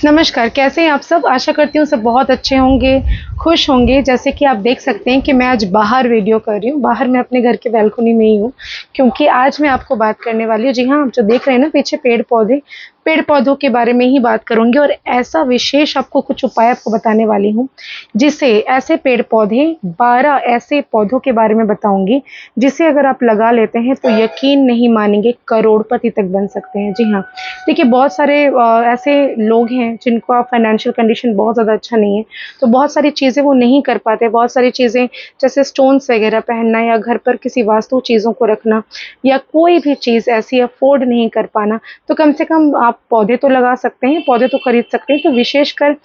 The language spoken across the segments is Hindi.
नमस्कार, कैसे हैं आप सब? आशा करती हूँ सब बहुत अच्छे होंगे, खुश होंगे। जैसे कि आप देख सकते हैं कि मैं आज बाहर वीडियो कर रही हूँ। बाहर मैं अपने घर के बालकनी में ही हूँ, क्योंकि आज मैं आपको बात करने वाली हूँ। जी हाँ, आप जो देख रहे हैं ना पीछे पेड़-पौधों के बारे में ही बात करूँगी और ऐसा विशेष आपको कुछ उपाय आपको बताने वाली हूँ, जिससे ऐसे पेड़-पौधे 12 ऐसे पौधों के बारे में बताऊँगी, जिसे अगर आप लगा लेते हैं तो यकीन नहीं मानेंगे करोड़पति तक बन सकते हैं। जी हाँ, देखिए बहुत सारे ऐसे लोग हैं जिनका फाइनेंशियल कंडीशन बहुत ज़्यादा अच्छा नहीं है, तो बहुत सारी चीज़ें वो नहीं कर पाते। बहुत सारी चीज़ें जैसे स्टोन्स वगैरह पहनना या घर पर किसी वास्तु चीज़ों को रखना या कोई भी चीज़ ऐसी अफ़ोर्ड नहीं कर पाना, तो कम से कम आप पौधे तो लगा सकते हैं, पौधे तो खरीद सकते हैं। तो विशेषकर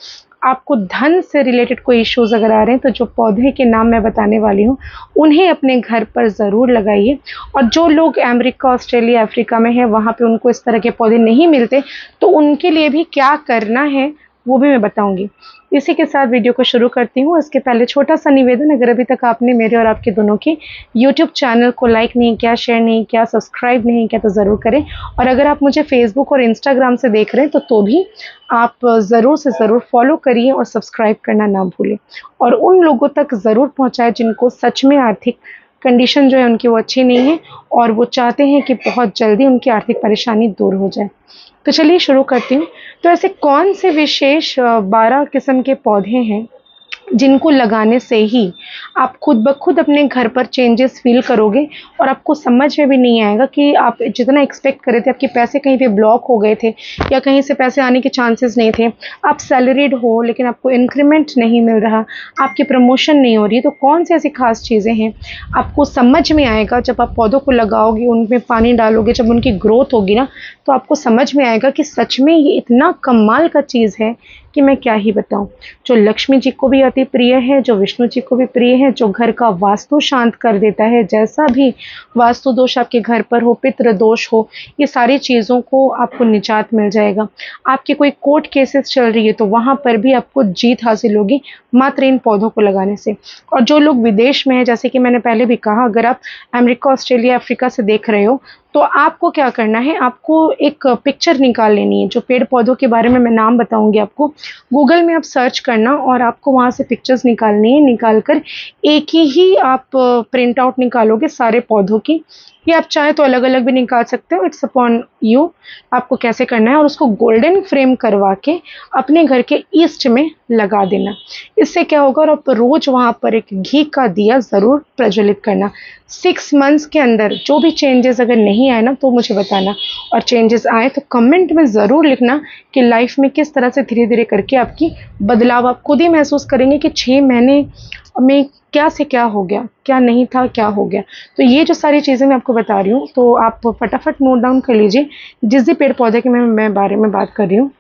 आपको धन से रिलेटेड कोई इश्यूज़ अगर आ रहे हैं, तो जो पौधे के नाम मैं बताने वाली हूँ, उन्हें अपने घर पर ज़रूर लगाइए। और जो लोग अमेरिका, ऑस्ट्रेलिया, अफ्रीका में हैं, वहाँ पे उनको इस तरह के पौधे नहीं मिलते, तो उनके लिए भी क्या करना है, वो भी मैं बताऊँगी। इसी के साथ वीडियो को शुरू करती हूँ। इसके पहले छोटा-सा निवेदन, अगर अभी तक आपने मेरे और आपके दोनों के यूट्यूब चैनल को लाइक नहीं किया, शेयर नहीं किया, सब्सक्राइब नहीं किया, तो ज़रूर करें। और अगर आप मुझे फ़ेसबुक और इंस्टाग्राम से देख रहे हैं, तो भी आप ज़रूर से ज़रूर फ़ॉलो करिए और सब्सक्राइब करना ना भूलें। और उन लोगों तक ज़रूर पहुँचाएँ जिनको सच में आर्थिक कंडीशन जो है उनकी वो अच्छी नहीं है और वो चाहते हैं कि बहुत जल्दी उनकी आर्थिक परेशानी दूर हो जाए। तो चलिए शुरू करती हूँ। तो ऐसे कौन से विशेष 12 किस्म के पौधे हैं जिनको लगाने से ही आप खुद ब खुद अपने घर पर चेंजेस फ़ील करोगे और आपको समझ में भी नहीं आएगा कि आप जितना एक्सपेक्ट कर रहे थे, आपके पैसे कहीं पे ब्लॉक हो गए थे या कहीं से पैसे आने के चांसेस नहीं थे। आप सैलरीड हो लेकिन आपको इंक्रीमेंट नहीं मिल रहा, आपकी प्रमोशन नहीं हो रही, तो कौन सी ऐसी ख़ास चीज़ें हैं, आपको समझ में आएगा जब आप पौधों को लगाओगे, उनमें पानी डालोगे, जब उनकी ग्रोथ होगी ना, तो आपको समझ में आएगा कि सच में ये इतना कमाल का चीज़ है कि मैं क्या ही बताऊँ। जो लक्ष्मी जी को भी अति प्रिय है, जो विष्णु जी को भी प्रिय है, जो घर का वास्तु शांत कर देता है, जैसा भी वास्तु दोष आपके घर पर हो, पितृ दोष हो, ये सारी चीज़ों को आपको निजात मिल जाएगा। आपकी कोई कोर्ट केसेस चल रही है तो वहाँ पर भी आपको जीत हासिल होगी मात्र इन पौधों को लगाने से। और जो लोग विदेश में हैं, जैसे कि मैंने पहले भी कहा, अगर आप अमेरिका, ऑस्ट्रेलिया, अफ्रीका से देख रहे हो, तो आपको क्या करना है, आपको एक पिक्चर निकाल लेनी है। जो पेड़ पौधों के बारे में मैं नाम बताऊंगी आपको, गूगल में आप सर्च करना और आपको वहाँ से पिक्चर्स निकालनी है। निकाल कर एक ही आप प्रिंट आउट निकालोगे सारे पौधों की, या आप चाहे तो अलग अलग भी निकाल सकते हो, इट्स अपॉन यू आपको कैसे करना है। और उसको गोल्डन फ्रेम करवा के अपने घर के ईस्ट में लगा देना। इससे क्या होगा, और आप रोज वहाँ पर एक घी का दिया ज़रूर प्रज्वलित करना। 6 मंथ्स के अंदर जो भी चेंजेस अगर नहीं आए ना, तो मुझे बताना, और चेंजेस आए तो कमेंट में ज़रूर लिखना कि लाइफ में किस तरह से धीरे धीरे करके आपकी बदलाव आप खुद ही महसूस करेंगे कि 6 महीने में क्या से क्या हो गया, क्या नहीं था क्या हो गया। तो ये जो सारी चीज़ें मैं आपको बता रही हूँ, तो आप फटाफट नोट डाउन कर लीजिए। जिस भी पेड़ पौधे के मैं बारे में बात कर रही हूँ,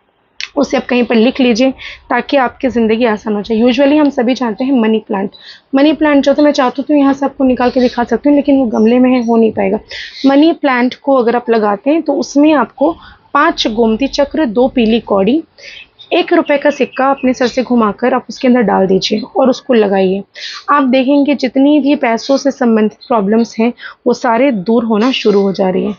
उसे आप कहीं पर लिख लीजिए, ताकि आपकी ज़िंदगी आसान हो जाए। यूजुअली हम सभी जानते हैं मनी प्लांट। मनी प्लांट जो तो मैं चाहती हूँ तो यहाँ से आपको निकाल के दिखा सकती हूँ, लेकिन वो गमले में है, हो नहीं पाएगा। मनी प्लांट को अगर आप लगाते हैं तो उसमें आपको 5 गोमती चक्र, 2 पीली कौड़ी, 1 रुपए का सिक्का अपने सर से घुमाकर आप उसके अंदर डाल दीजिए और उसको लगाइए। आप देखेंगे जितनी भी पैसों से संबंधित प्रॉब्लम्स हैं, वो सारे दूर होना शुरू हो जा रही है।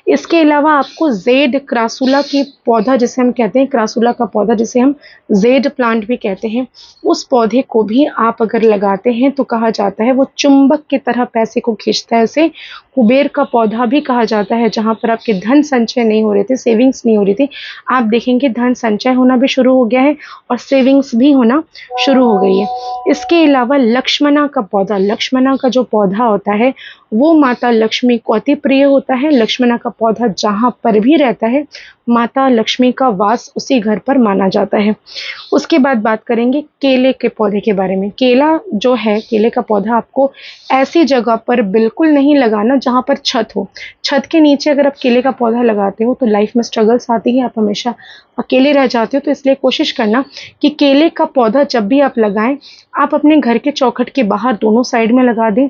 इसके अलावा आपको जेड क्रासुला की पौधा, जिसे हम कहते हैं क्रासुला का पौधा, जिसे हम जेड प्लांट भी कहते हैं, उस पौधे को भी आप अगर लगाते हैं तो कहा जाता है वो चुंबक की तरह पैसे को खींचता है। उसे कुबेर का पौधा भी कहा जाता है। जहाँ पर आपके धन संचय नहीं हो रहे थे, सेविंग्स नहीं हो रही थी, आप देखेंगे धन संचय होना भी शुरू हो गया है और सेविंग्स भी होना शुरू हो गई है। इसके अलावा लक्ष्मणा का पौधा, लक्ष्मणा का जो पौधा होता है वो माता लक्ष्मी को अति प्रिय होता है। लक्ष्मणा का पौधा जहाँ पर भी रहता है, माता लक्ष्मी का वास उसी घर पर माना जाता है। उसके बाद बात करेंगे केले के पौधे के बारे में। केला जो है, केले का पौधा आपको ऐसी जगह पर बिल्कुल नहीं लगाना जहाँ पर छत हो। छत के नीचे अगर आप केले का पौधा लगाते हो तो लाइफ में स्ट्रगल्स आती है, आप हमेशा अकेले रह जाते हो। तो इसलिए कोशिश करना कि केले का पौधा जब भी आप लगाएं, आप अपने घर के चौखट के बाहर दोनों साइड में लगा दें,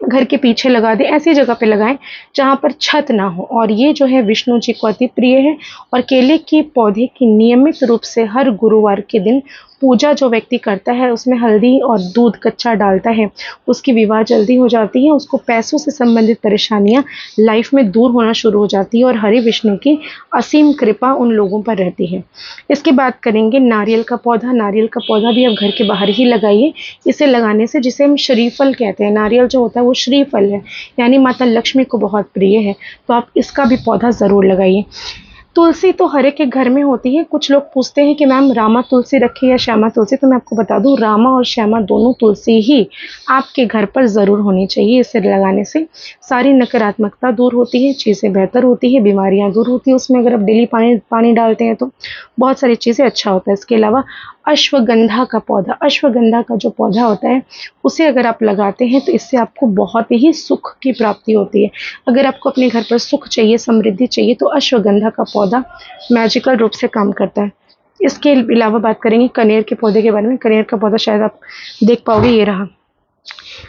घर के पीछे लगा दें, ऐसी जगह पे लगाएं जहाँ पर छत ना हो। और ये जो है विष्णु जी को अति प्रिय है। और केले के पौधे की नियमित रूप से हर गुरुवार के दिन पूजा जो व्यक्ति करता है उसमें हल्दी और दूध कच्चा डालता है, उसकी विवाह जल्दी हो जाती है, उसको पैसों से संबंधित परेशानियां लाइफ में दूर होना शुरू हो जाती है और हरि विष्णु की असीम कृपा उन लोगों पर रहती है। इसकी बात करेंगे नारियल का पौधा। नारियल का पौधा भी आप घर के बाहर ही लगाइए। इसे लगाने से, जिसे हम श्रीफल कहते हैं, नारियल जो होता है वो श्रीफल है, यानी माता लक्ष्मी को बहुत प्रिय है, तो आप इसका भी पौधा ज़रूर लगाइए। तुलसी तो हर एक के घर में होती है। कुछ लोग पूछते हैं कि मैम रामा तुलसी रखें या श्यामा तुलसी, तो मैं आपको बता दूं रामा और श्यामा दोनों तुलसी ही आपके घर पर ज़रूर होनी चाहिए। इसे लगाने से सारी नकारात्मकता दूर होती है, चीज़ें बेहतर होती है, बीमारियां दूर होती है। उसमें अगर आप डेली पानी डालते हैं तो बहुत सारी चीज़ें अच्छा होता है। इसके अलावा अश्वगंधा का पौधा, अश्वगंधा का जो पौधा होता है उसे अगर आप लगाते हैं तो इससे आपको बहुत ही सुख की प्राप्ति होती है। अगर आपको अपने घर पर सुख चाहिए, समृद्धि चाहिए, तो अश्वगंधा का पौधा मैजिकल रूप से काम करता है। इसके अलावा बात करेंगे कनेर के पौधे के बारे में। कनेर का पौधा शायद आप देख पाओगे, ये रहा।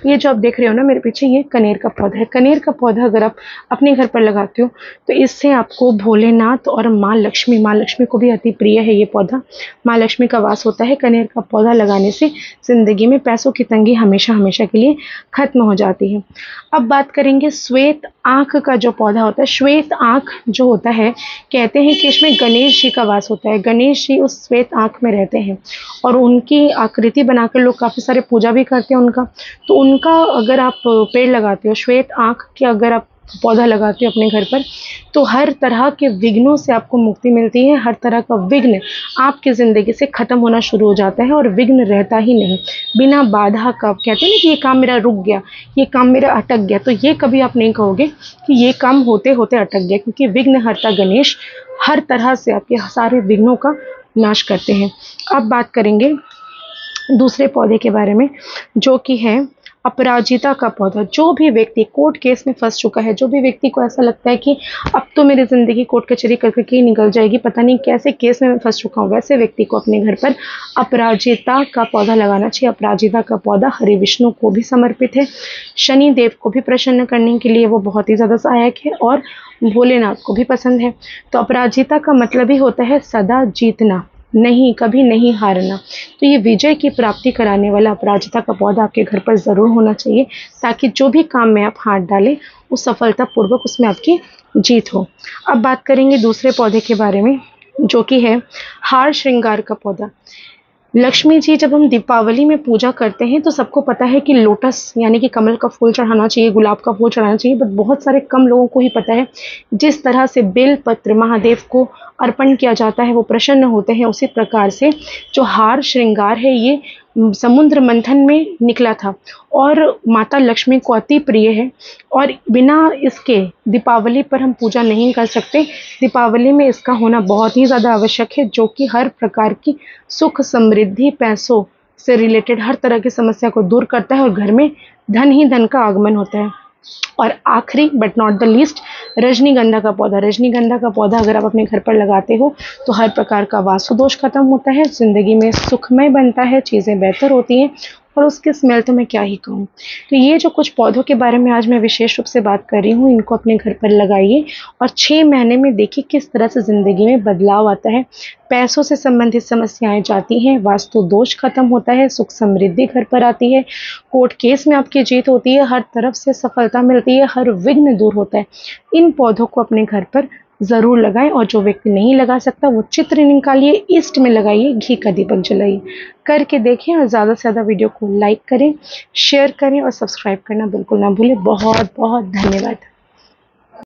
ये जो आप देख रहे हो ना मेरे पीछे, ये कनेर का पौधा है। कनेर का पौधा अगर आप अपने घर पर लगाते हो तो इससे आपको भोलेनाथ और माँ लक्ष्मी को भी अति प्रिय है ये पौधा। माँ लक्ष्मी का वास होता है। कनेर का पौधा लगाने से ज़िंदगी में पैसों की तंगी हमेशा हमेशा के लिए खत्म हो जाती है। अब बात करेंगे श्वेत आँख का जो पौधा होता है। श्वेत आँख जो होता है, कहते हैं कि इसमें गणेश जी का वास होता है। गणेश जी उस श्वेत आँख में रहते हैं और उनकी आकृति बनाकर लोग काफ़ी सारे पूजा भी करते हैं उनका। तो उनका अगर आप पेड़ लगाते हो, श्वेत आँख के अगर आप पौधा लगाते हो अपने घर पर, तो हर तरह के विघ्नों से आपको मुक्ति मिलती है। हर तरह का विघ्न आपकी ज़िंदगी से ख़त्म होना शुरू हो जाता है और विघ्न रहता ही नहीं। बिना बाधा का, कहते हैं ना कि ये काम मेरा रुक गया, ये काम मेरा अटक गया, तो ये कभी आप नहीं कहोगे कि ये काम होते होते अटक गया, क्योंकि विघ्नहर्ता गणेश हर तरह से आपके सारे विघ्नों का नाश करते हैं। अब बात करेंगे दूसरे पौधे के बारे में, जो कि है अपराजिता का पौधा। जो भी व्यक्ति कोर्ट केस में फंस चुका है, जो भी व्यक्ति को ऐसा लगता है कि अब तो मेरी ज़िंदगी कोर्ट कचहरी करके ही निकल जाएगी, पता नहीं कैसे केस में मैं फंस चुका हूँ, वैसे व्यक्ति को अपने घर पर अपराजिता का पौधा लगाना चाहिए। अपराजिता का पौधा हरि विष्णु को भी समर्पित है, शनि देव को भी प्रसन्न करने के लिए वो बहुत ही ज़्यादा सहायक है और भोलेनाथ को भी पसंद है। तो अपराजिता का मतलब ही होता है सदा जीतना, नहीं, कभी नहीं हारना। तो ये विजय की प्राप्ति कराने वाला अपराजिता का पौधा आपके घर पर ज़रूर होना चाहिए, ताकि जो भी काम में आप हाथ डालें उस सफलतापूर्वक उसमें आपकी जीत हो। अब बात करेंगे दूसरे पौधे के बारे में, जो कि है हार श्रृंगार का पौधा। लक्ष्मी जी जब हम दीपावली में पूजा करते हैं तो सबको पता है कि लोटस यानी कि कमल का फूल चढ़ाना चाहिए, गुलाब का फूल चढ़ाना चाहिए, बट बहुत सारे कम लोगों को ही पता है जिस तरह से बेलपत्र महादेव को अर्पण किया जाता है वो प्रसन्न होते हैं। उसी प्रकार से जो हार श्रृंगार है ये समुद्र मंथन में निकला था और माता लक्ष्मी को अति प्रिय है और बिना इसके दीपावली पर हम पूजा नहीं कर सकते। दीपावली में इसका होना बहुत ही ज़्यादा आवश्यक है, जो कि हर प्रकार की सुख समृद्धि, पैसों से रिलेटेड हर तरह की समस्या को दूर करता है और घर में धन ही धन का आगमन होता है। और आखिरी बट नॉट द लीस्ट, रजनीगंधा का पौधा। रजनीगंधा का पौधा अगर आप अपने घर पर लगाते हो तो हर प्रकार का वास्तु दोष खत्म होता है, ज़िंदगी में सुखमय बनता है, चीज़ें बेहतर होती हैं और उसकी स्मेल तो मैं क्या ही कहूँ। तो ये जो कुछ पौधों के बारे में आज मैं विशेष रूप से बात कर रही हूँ, इनको अपने घर पर लगाइए और 6 महीने में देखिए किस तरह से ज़िंदगी में बदलाव आता है। पैसों से संबंधित समस्याएं जाती हैं, वास्तु दोष खत्म होता है, सुख समृद्धि घर पर आती है, कोर्ट केस में आपकी जीत होती है, हर तरफ से सफलता मिलती है, हर विघ्न दूर होता है। इन पौधों को अपने घर पर ज़रूर लगाएं और जो व्यक्ति नहीं लगा सकता वो चित्र निकालिए, ईस्ट में लगाइए, घी का दीपक जलाइए, करके देखें और ज़्यादा से ज़्यादा वीडियो को लाइक करें, शेयर करें और सब्सक्राइब करना बिल्कुल ना भूलें। बहुत बहुत धन्यवाद।